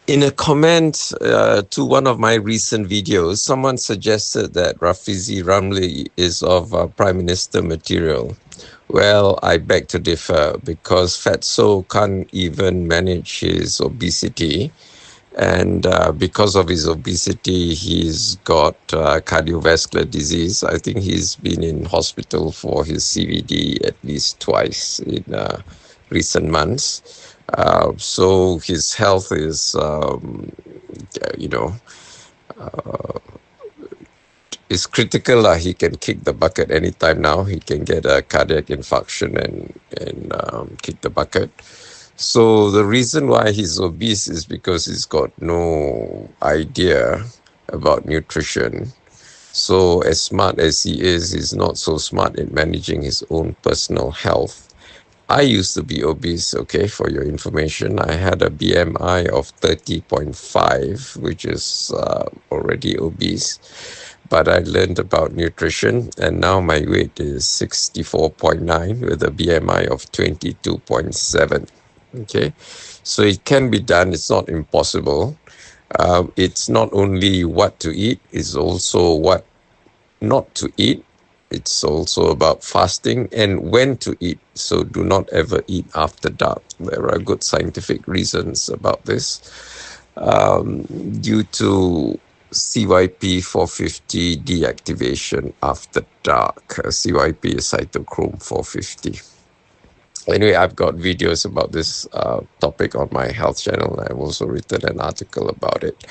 In a comment to one of my recent videos, someone suggested that Rafizi Ramli is of Prime Minister material. Well, I beg to differ because Fatso can't even manage his obesity. And because of his obesity, he's got cardiovascular disease. I think he's been in hospital for his CVD at least twice in recent months. So his health is, is critical. He can kick the bucket anytime now. He can get a cardiac infarction and kick the bucket. So the reason why he's obese is because he's got no idea about nutrition. So as smart as he is, he's not so smart in managing his own personal health. I used to be obese, okay, for your information. I had a BMI of 30.5, which is already obese. But I learned about nutrition, and now my weight is 64.9 with a BMI of 22.7. Okay, so it can be done. It's not impossible. It's not only what to eat, it's also what not to eat. It's also about fasting and when to eat. So do not ever eat after dark. There are good scientific reasons about this. Due to CYP 450 deactivation after dark. CYP is cytochrome 450. Anyway, I've got videos about this topic on my health channel. I've also written an article about it.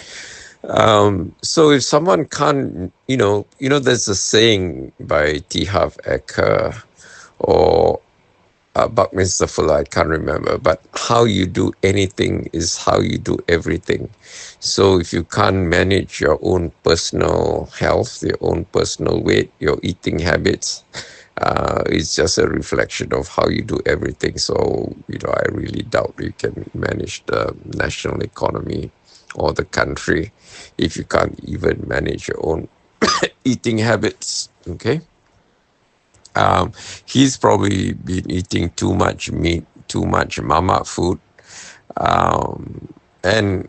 So if someone can't, there's a saying by T. Harv Eker or Buckminster Fuller, I can't remember, but how you do anything is how you do everything. So if you can't manage your own personal health, your own personal weight, your eating habits, it's just a reflection of how you do everything. So, I really doubt you can manage the national economy or the country if you can't even manage your own eating habits, okay? He's probably been eating too much meat, too much mamak food. And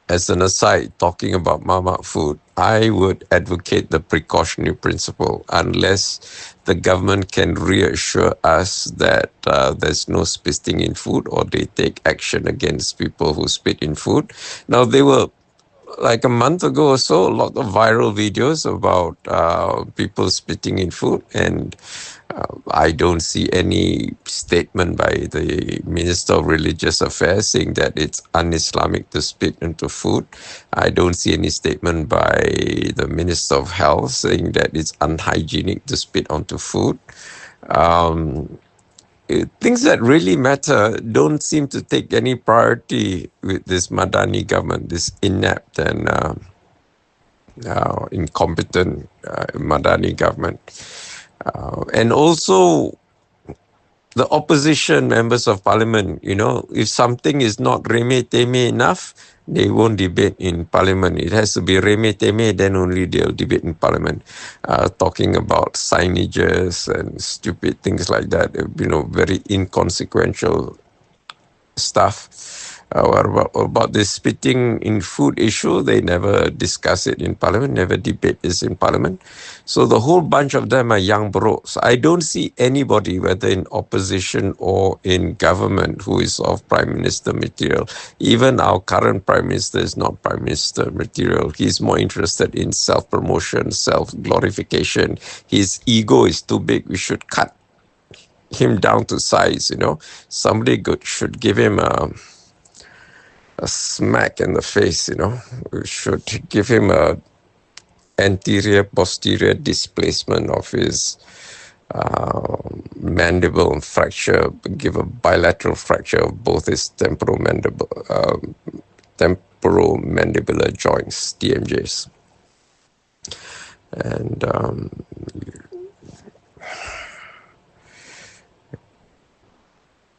as an aside, talking about mamak food, I would advocate the precautionary principle unless the government can reassure us that there's no spitting in food or they take action against people who spit in food. Now, they were like a month ago or so, a lot of viral videos about people spitting in food, and I don't see any statement by the Minister of Religious Affairs saying that it's un-Islamic to spit into food. I don't see any statement by the Minister of Health saying that it's unhygienic to spit onto food. Things that really matter don't seem to take any priority with this Madani government, this inept and incompetent Madani government. And also the opposition members of parliament, if something is not reme-teme enough, they won't debate in parliament. It has to be reme-teme, then only they'll debate in parliament. Talking about signages and stupid things like that, very inconsequential stuff. About this spitting in food issue, they never discuss it in parliament, never debate this in parliament. So the whole bunch of them are young bros. I don't see anybody, whether in opposition or in government, who is of prime minister material. Even our current prime minister is not prime minister material. He's more interested in self-promotion, self-glorification. His ego is too big. We should cut him down to size, Somebody good should give him a smack in the face, We should give him a anterior posterior displacement of his mandible and fracture, give a bilateral fracture of both his temporomandibular joints, TMJs. And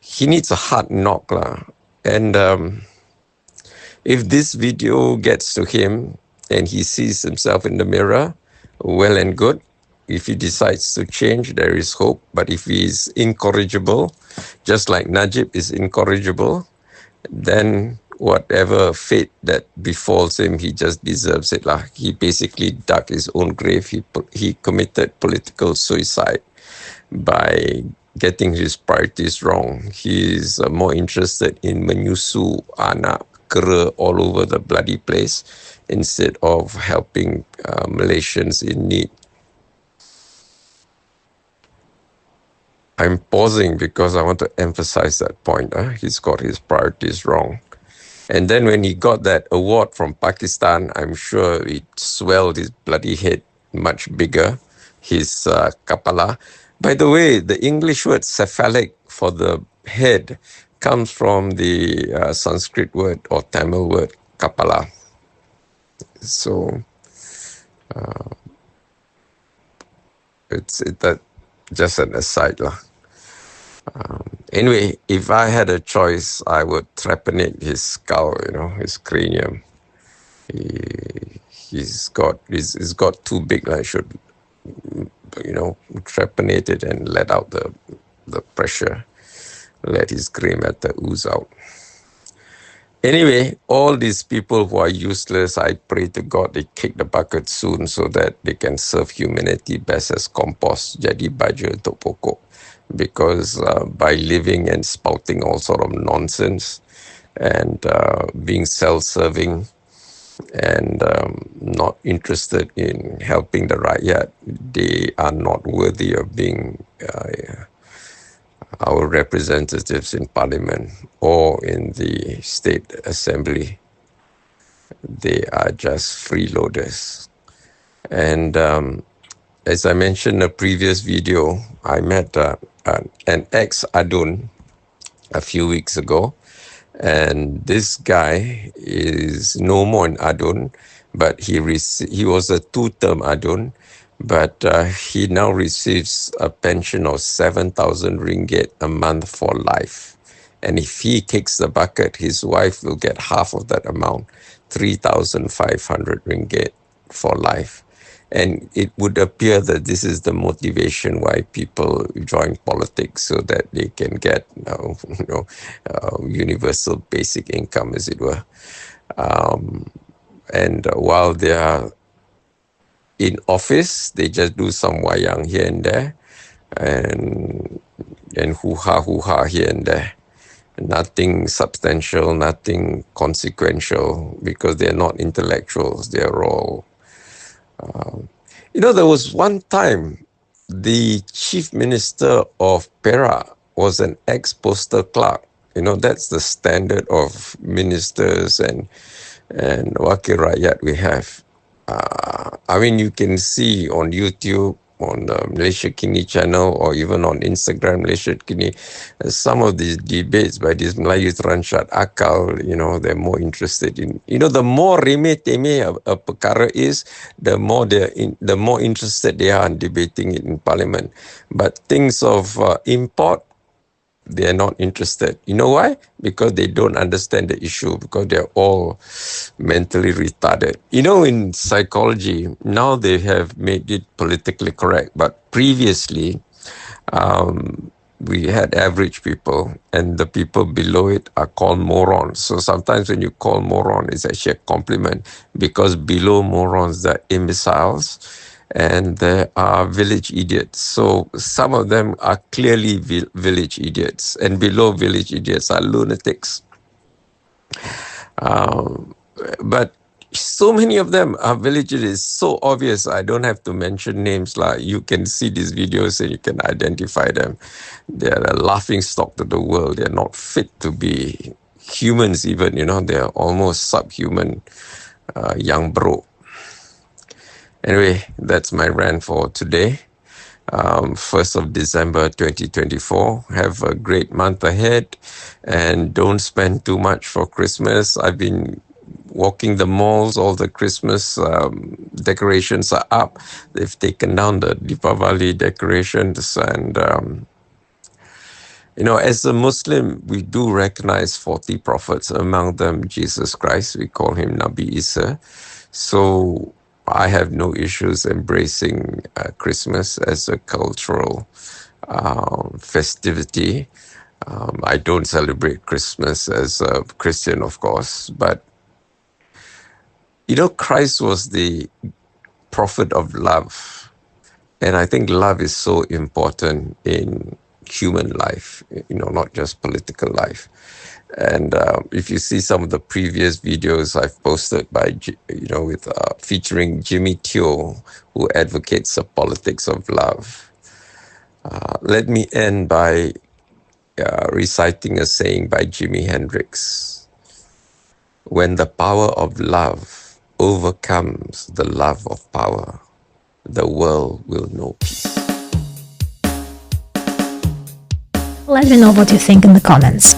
he needs a hard knock lah. And if this video gets to him and he sees himself in the mirror, well and good. If he decides to change, there is hope. But if he is incorrigible, just like Najib is incorrigible, then whatever fate that befalls him, he just deserves it lah. He basically dug his own grave. He committed political suicide by getting his priorities wrong. He's more interested in menyusu anak kera all over the bloody place instead of helping Malaysians in need. I'm pausing because I want to emphasize that point. He's got his priorities wrong. And then when he got that award from Pakistan, I'm sure it swelled his bloody head much bigger, his kapalah. By the way, the English word cephalic for the head comes from the Sanskrit word or Tamil word kapalah. So it's that just an aside lah. Anyway, if I had a choice, I would trepanate his skull, his cranium. He's got too big. I should, trepanate it and let out the pressure, let his grey matter ooze out. Anyway, all these people who are useless, I pray to God they kick the bucket soon so that they can serve humanity best as compost, jadi baja untuk pokok. Because by living and spouting all sort of nonsense and being self-serving and not interested in helping the rakyat, they are not worthy of being our representatives in Parliament or in the State Assembly. They are just freeloaders. And as I mentioned in a previous video, I met an ex-adun a few weeks ago, and this guy is no more an adun, but he was a two-term adun, but he now receives a pension of 7,000 ringgit a month for life. And if he kicks the bucket, his wife will get half of that amount, 3,500 ringgit for life. And it would appear that this is the motivation why people join politics, so that they can get universal basic income, as it were. And while they are in office, they just do some wayang here and there, and hoo-ha here and there. Nothing substantial, nothing consequential, because they're not intellectuals. They're all... there was one time the chief minister of Perak was an ex-postal clerk. That's the standard of ministers and wakil rakyat we have. You can see on YouTube, on the Malaysia Kini channel, or even on Instagram, Malaysia Kini, some of these debates by these Melayu teranchat akal, they're more interested in, the more remeh-temeh a perkara is, the more interested they are in debating it in Parliament. But things of import, they are not interested. You know why? Because they don't understand the issue, because they're all mentally retarded. In psychology, now they have made it politically correct, but previously, we had average people, and the people below it are called morons. So sometimes when you call moron, it's actually a compliment, because below morons, there are imbeciles, and there are village idiots. So some of them are clearly village idiots, and below village idiots are lunatics. But so many of them are village idiots. It's so obvious. I don't have to mention names. You can see these videos and you can identify them. They're a laughing stock to the world. They're not fit to be humans even. They're almost subhuman young bro. Anyway, that's my rant for today. 1st of December 2024. Have a great month ahead, and don't spend too much for Christmas. I've been walking the malls. All the Christmas decorations are up. They've taken down the Deepavali decorations, and as a Muslim, we do recognize 40 prophets, among them Jesus Christ. We call him Nabi Isa. So I have no issues embracing Christmas as a cultural festivity. I don't celebrate Christmas as a Christian, of course, but Christ was the prophet of love. And I think love is so important in human life, not just political life. And if you see some of the previous videos I've posted with featuring Jimmy Teo, who advocates the politics of love. Let me end by reciting a saying by Jimi Hendrix. When the power of love overcomes the love of power, the world will know peace. Let me know what you think in the comments.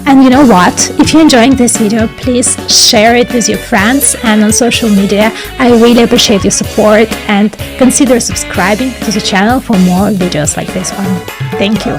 And you know what? If you're enjoying this video, please share it with your friends and on social media. I really appreciate your support, and consider subscribing to the channel for more videos like this one. Thank you.